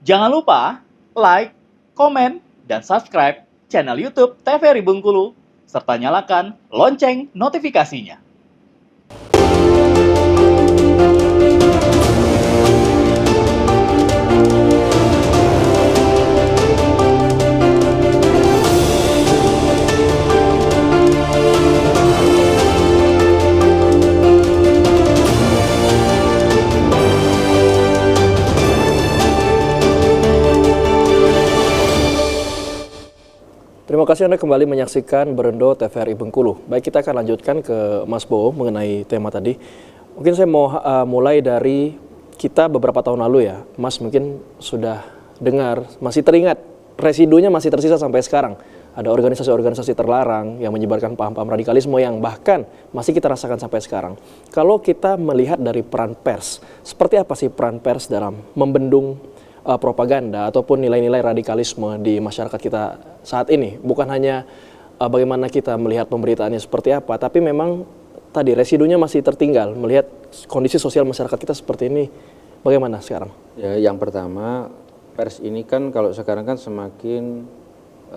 Jangan lupa like, komen, dan subscribe channel YouTube TVRI Bengkulu, serta nyalakan lonceng notifikasinya. Terima kasih Anda kembali menyaksikan Berendo TVRI Bengkulu. Baik, kita akan lanjutkan ke Mas Bowo mengenai tema tadi. Mungkin saya mau mulai dari kita beberapa tahun lalu ya. Mas mungkin sudah dengar, masih teringat, residunya masih tersisa sampai sekarang. Ada organisasi-organisasi terlarang yang menyebarkan paham-paham radikalisme yang bahkan masih kita rasakan sampai sekarang. Kalau kita melihat dari peran pers, seperti apa sih peran pers dalam membendung propaganda ataupun nilai-nilai radikalisme di masyarakat kita saat ini? Bukan hanya bagaimana kita melihat pemberitaannya seperti apa, tapi memang tadi residunya masih tertinggal. Melihat kondisi sosial masyarakat kita seperti ini, bagaimana sekarang? Ya, yang pertama, pers ini kan kalau sekarang kan semakin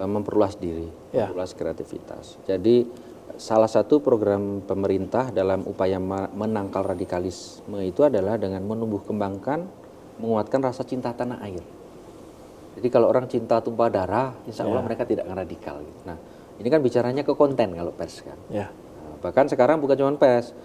memperluas diri, memperluas kreativitas. Jadi salah satu program pemerintah dalam upaya menangkal radikalisme itu adalah dengan menumbuh kembangkan, menguatkan rasa cinta tanah air. Jadi kalau orang cinta tumpah darah, insya Allah mereka tidak akan radikal. Nah, ini kan bicaranya ke konten kalau pers kan. Nah, bahkan sekarang bukan cuma pers,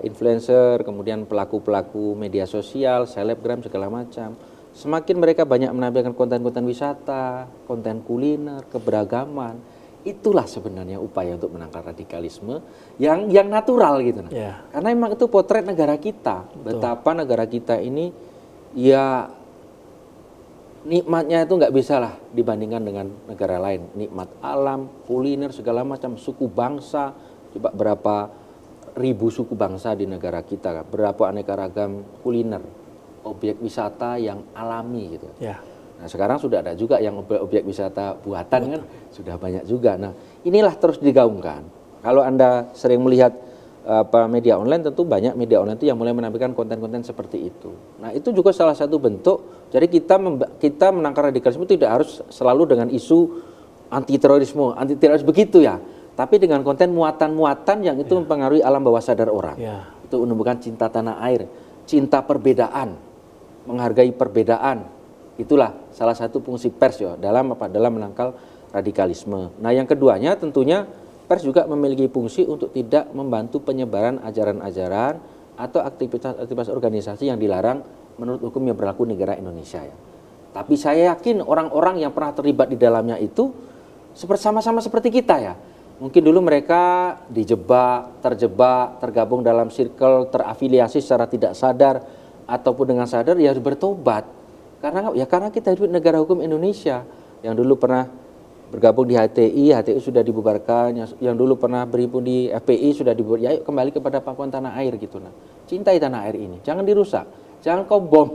influencer, kemudian pelaku-pelaku media sosial, selebgram segala macam. Semakin mereka banyak menampilkan konten-konten wisata, konten kuliner, keberagaman, itulah sebenarnya upaya untuk menangkal radikalisme yang natural gitu. Karena memang itu potret negara kita, betapa negara kita ini ya nikmatnya itu nggak bisa lah dibandingkan dengan negara lain. Nikmat alam, kuliner, segala macam, suku bangsa. Coba berapa ribu suku bangsa di negara kita, berapa aneka ragam kuliner, objek wisata yang alami gitu. Nah sekarang sudah ada juga yang objek wisata buatan kan, sudah banyak juga. Nah inilah terus digaungkan. Kalau Anda sering melihat media online, tentu banyak media online itu yang mulai menampilkan konten-konten seperti itu. Nah itu juga salah satu bentuk. Jadi kita menangkal radikalisme tidak harus selalu dengan isu anti terorisme begitu ya. Tapi dengan konten muatan-muatan yang itu mempengaruhi alam bawah sadar orang. Itu menumbuhkan cinta tanah air, cinta perbedaan, menghargai perbedaan. Itulah salah satu fungsi pers ya dalam menangkal radikalisme. Nah yang keduanya tentunya pers juga memiliki fungsi untuk tidak membantu penyebaran ajaran-ajaran atau aktivitas organisasi yang dilarang menurut hukum yang berlaku negara Indonesia ya. Tapi saya yakin orang-orang yang pernah terlibat di dalamnya itu sama-sama seperti kita ya. Mungkin dulu mereka terjebak, tergabung dalam circle, terafiliasi secara tidak sadar ataupun dengan sadar ya harus bertobat. Karena kita hidup di negara hukum Indonesia. Yang dulu pernah bergabung di HTI sudah dibubarkan, yang dulu pernah berhimpun di FPI sudah dibubarkan, ya yuk kembali kepada pangkuan tanah air gitu. Nah, cintai tanah air ini, jangan dirusak, jangan kau bom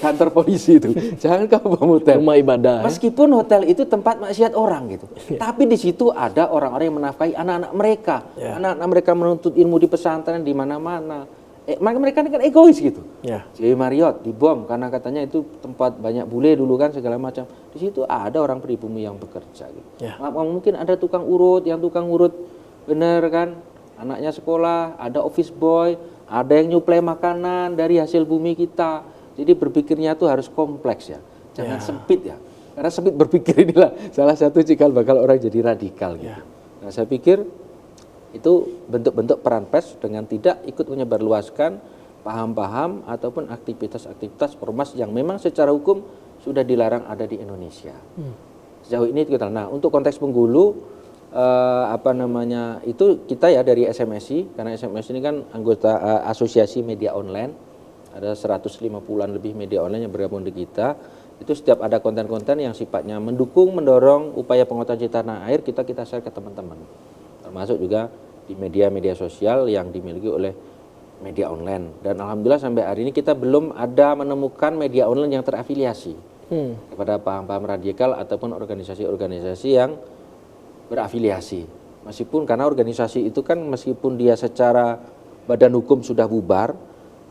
kantor polisi itu, jangan kau bom hotel, rumah ibadah. Meskipun hotel itu tempat maksiat orang gitu, tapi di situ ada orang-orang yang menafkahi anak-anak mereka, anak-anak mereka menuntut ilmu di pesantren di mana-mana. Mereka kan egois gitu. J. Marriott dibom karena katanya itu tempat banyak bule dulu kan segala macam. Di situ ada orang pribumi yang bekerja gitu. Mungkin ada tukang urut bener kan, anaknya sekolah, ada office boy, ada yang nyuplai makanan dari hasil bumi kita. Jadi berpikirnya tuh harus kompleks ya. Jangan sempit ya. Karena sempit berpikir inilah salah satu cikal bakal orang jadi radikal gitu. Nah, saya pikir itu bentuk-bentuk peran pers dengan tidak ikut menyebarluaskan paham-paham ataupun aktivitas-aktivitas ormas yang memang secara hukum sudah dilarang ada di Indonesia. Sejauh ini kita. Nah, untuk konteks Bengkulu itu kita ya dari SMSI, karena SMSI ini kan anggota asosiasi media online. Ada 150-an lebih media online yang bergabung di kita. Itu setiap ada konten-konten yang sifatnya mendorong upaya penguatan cita tanah air, kita share ke teman-teman. Termasuk juga di media-media sosial yang dimiliki oleh media online. Dan alhamdulillah sampai hari ini kita belum ada menemukan media online yang terafiliasi kepada paham-paham radikal ataupun organisasi-organisasi yang berafiliasi. Meskipun karena organisasi itu kan meskipun dia secara badan hukum sudah bubar,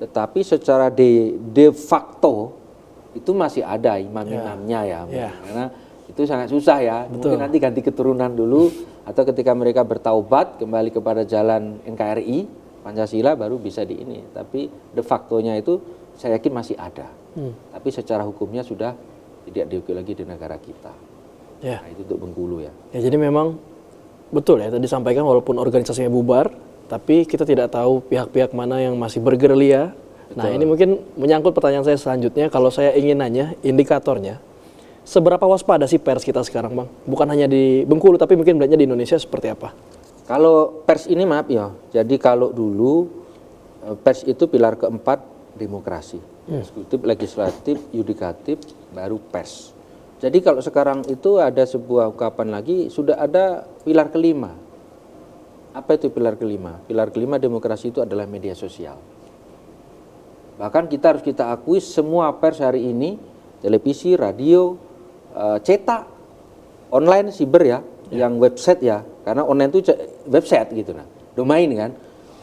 tetapi secara de facto itu masih ada imam-imamnya ya. Ya. Karena itu sangat susah ya. Betul. Mungkin nanti ganti keturunan dulu atau ketika mereka bertaubat kembali kepada jalan NKRI Pancasila baru bisa di ini. Tapi de facto-nya itu saya yakin masih ada. Tapi secara hukumnya sudah tidak diakui lagi di negara kita. Ya. Nah, itu untuk Bengkulu ya. Ya, jadi memang betul ya tadi disampaikan walaupun organisasinya bubar, tapi kita tidak tahu pihak-pihak mana yang masih bergerilya. Nah, ini mungkin menyangkut pertanyaan saya selanjutnya. Kalau saya ingin nanya indikatornya, seberapa waspada sih pers kita sekarang, Bang? Bukan hanya di Bengkulu, tapi mungkin melihatnya di Indonesia seperti apa? Kalau pers ini maaf ya, jadi kalau dulu pers itu pilar keempat demokrasi. Eksekutif, legislatif, yudikatif, baru pers. Jadi kalau sekarang itu ada sebuah ungkapan lagi, sudah ada pilar kelima. Apa itu pilar kelima? Pilar kelima demokrasi itu adalah media sosial. Bahkan kita harus kita akui semua pers hari ini, televisi, radio, cetak, online, siber ya, yang website ya, karena online itu website gitu nah, domain kan,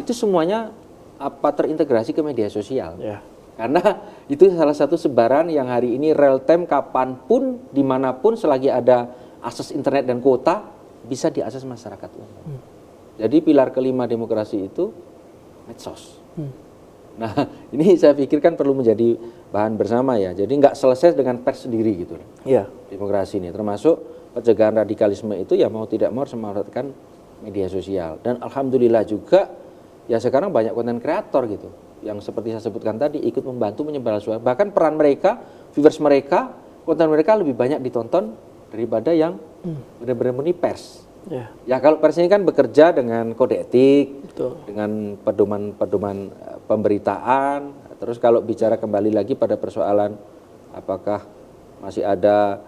itu semuanya apa terintegrasi ke media sosial. Ya. Karena itu salah satu sebaran yang hari ini real time kapanpun, dimanapun selagi ada akses internet dan kuota, bisa diakses masyarakat umum. Jadi pilar kelima demokrasi itu medsos. Nah ini saya pikir kan perlu menjadi bahan bersama ya. Jadi nggak selesai dengan pers sendiri gitu. Iya. Demokrasi ini termasuk pencegahan radikalisme itu ya mau tidak mau harus memanfaatkan media sosial. Dan alhamdulillah juga ya sekarang banyak konten kreator gitu yang seperti saya sebutkan tadi ikut membantu menyebar suara. Bahkan peran mereka, viewers mereka, konten mereka lebih banyak ditonton daripada yang benar-benar murni pers. Ya. Ya kalau pers ini kan bekerja dengan kode etik, Betul. dengan pedoman pemberitaan. Terus kalau bicara kembali lagi pada persoalan apakah masih ada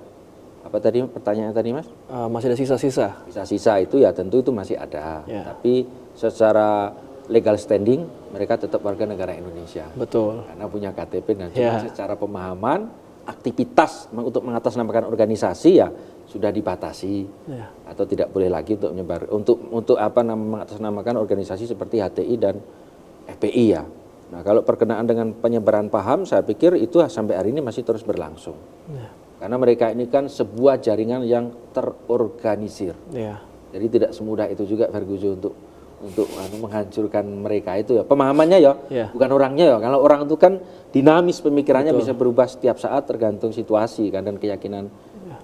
apa tadi pertanyaannya tadi Mas? Masih ada sisa-sisa. Sisa-sisa itu ya tentu itu masih ada. Ya. Tapi secara legal standing mereka tetap warga negara Indonesia. Betul. Karena punya KTP dan cuma Ya. secara pemahaman aktivitas untuk mengatasnamakan organisasi ya sudah dibatasi Ya. atau tidak boleh lagi untuk menyebar untuk apa mengatasnamakan organisasi seperti HTI dan FPI ya. Nah, kalau perkenaan dengan penyebaran paham saya pikir itu sampai hari ini masih terus berlangsung. Ya. Karena mereka ini kan sebuah jaringan yang terorganisir. Ya. Jadi tidak semudah itu juga Ferguson untuk menghancurkan mereka itu ya. Pemahamannya ya, Ya. bukan orangnya ya. Kalau orang itu kan dinamis pemikirannya bisa berubah setiap saat tergantung situasi kan dan keyakinan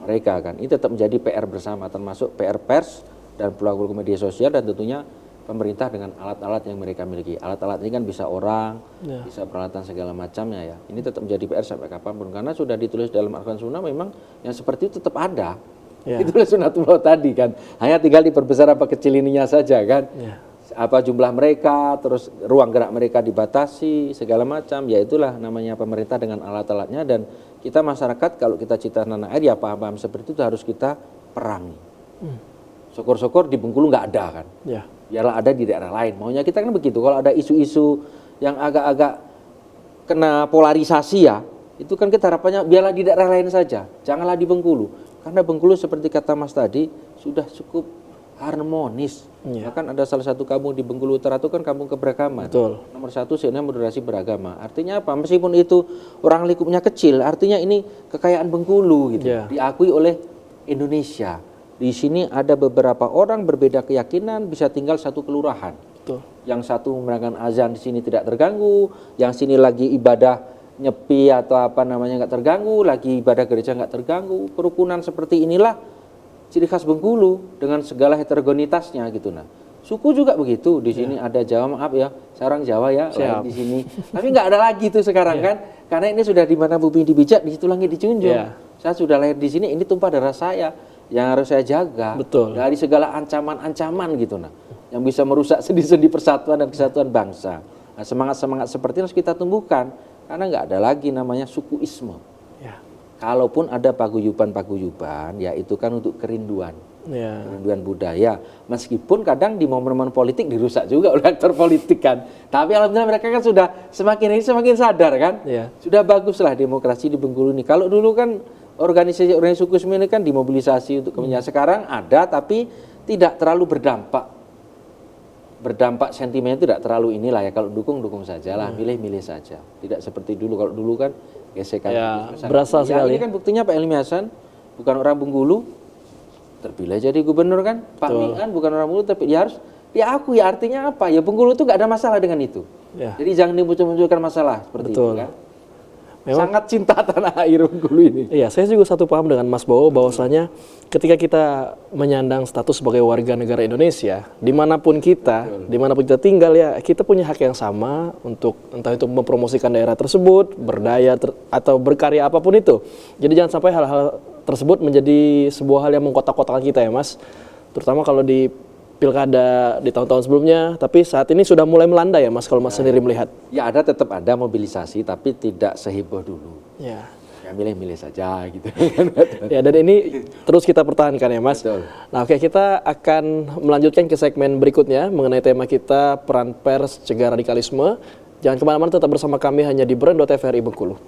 mereka kan. Ini tetap menjadi PR bersama termasuk PR pers dan pelaku media sosial dan tentunya pemerintah dengan alat-alat yang mereka miliki. Alat-alat ini kan bisa orang, bisa peralatan segala macamnya ya. Ini tetap menjadi PR sampai kapanpun karena sudah ditulis dalam Al-Quran Sunnah memang yang seperti itu tetap ada. Ya. Itulah sunatullah tadi kan. Hanya tinggal diperbesar apa kecil ininya saja kan. Ya. Apa jumlah mereka, terus ruang gerak mereka dibatasi, segala macam. Ya itulah namanya pemerintah dengan alat-alatnya dan kita masyarakat kalau kita cita tanah air ya paham-paham seperti itu harus kita perangi. Syukur-syukur di Bengkulu nggak ada kan. Ya. Biarlah ada di daerah lain. Maunya kita kan begitu. Kalau ada isu-isu yang agak-agak kena polarisasi ya, itu kan kita harapannya biarlah di daerah lain saja. Janganlah di Bengkulu. Karena Bengkulu seperti kata Mas tadi sudah cukup harmonis. Ya. Bahkan ada salah satu kampung di Bengkulu Utara itu kan kampung keberagaman. Betul. Nomor satu sebenarnya moderasi beragama. Artinya apa? Meskipun itu orang lingkupnya kecil, artinya ini kekayaan Bengkulu gitu. Ya. Diakui oleh Indonesia. Di sini ada beberapa orang berbeda keyakinan bisa tinggal satu kelurahan. Betul. Yang satu merayakan azan di sini tidak terganggu, yang sini lagi ibadah nyepi atau apa namanya nggak terganggu, lagi ibadah gereja nggak terganggu. Kerukunan seperti inilah ciri khas Bengkulu dengan segala heterogenitasnya gitu nah. Suku juga begitu di sini ada Jawa maaf ya, sarang Jawa ya lain di sini. Tapi nggak ada lagi tuh sekarang kan, karena ini sudah di mana bumi dibijak di situ langit dijunjung. Saya sudah lahir di sini, ini tumpah darah saya yang harus saya jaga. Betul. Dari segala ancaman-ancaman gitu nah, yang bisa merusak sendi-sendi persatuan dan kesatuan bangsa. Nah, semangat-semangat seperti ini harus kita tumbuhkan karena nggak ada lagi namanya sukuisme. Ya. Kalaupun ada paguyuban-paguyuban, ya itu kan untuk kerinduan. Ya. Kerinduan budaya. Meskipun kadang di momen-momen politik dirusak juga oleh aktor politik kan. Tapi alhamdulillah mereka kan sudah semakin sadar kan. Ya. Sudah baguslah demokrasi di Bengkulu ini. Kalau dulu kan organisasi sukuisme ini kan dimobilisasi untuk kemenangan. Sekarang ada tapi tidak terlalu berdampak. Berdampak sentimennya tidak terlalu inilah ya. Kalau dukung saja lah, milih saja. Tidak seperti dulu. Kalau dulu kan gesekan. Ya, berasa sekali. Ini kan buktinya Pak Helmi Hasan bukan orang Bengkulu, terpilih jadi gubernur kan. Pak Mian bukan orang Bengkulu, tapi dia harus diakui. Artinya apa? Ya Bengkulu itu nggak ada masalah dengan itu. Ya. Jadi jangan dimuncul-munculkan masalah seperti Betul. itu kan. Memang- Sangat cinta tanah air Bengkulu ini. Iya, saya juga satu paham dengan Mas Bowo bahwasanya ketika kita menyandang status sebagai warga negara Indonesia, dimanapun kita tinggal ya, kita punya hak yang sama untuk entah itu mempromosikan daerah tersebut, berdaya atau berkarya apapun itu. Jadi jangan sampai hal-hal tersebut menjadi sebuah hal yang mengkotak-kotakan kita ya Mas. Terutama kalau di pilkada di tahun-tahun sebelumnya, tapi saat ini sudah mulai melanda ya Mas kalau Mas sendiri melihat. Ya ada, tetap ada mobilisasi, tapi tidak seheboh dulu. Ya. Ya milih-milih saja gitu. Ya, dan ini terus kita pertahankan ya Mas. Betul. Nah oke, kita akan melanjutkan ke segmen berikutnya mengenai tema kita peran pers cegah radikalisme. Jangan kemana-mana, tetap bersama kami hanya di Brando TVRI Bengkulu.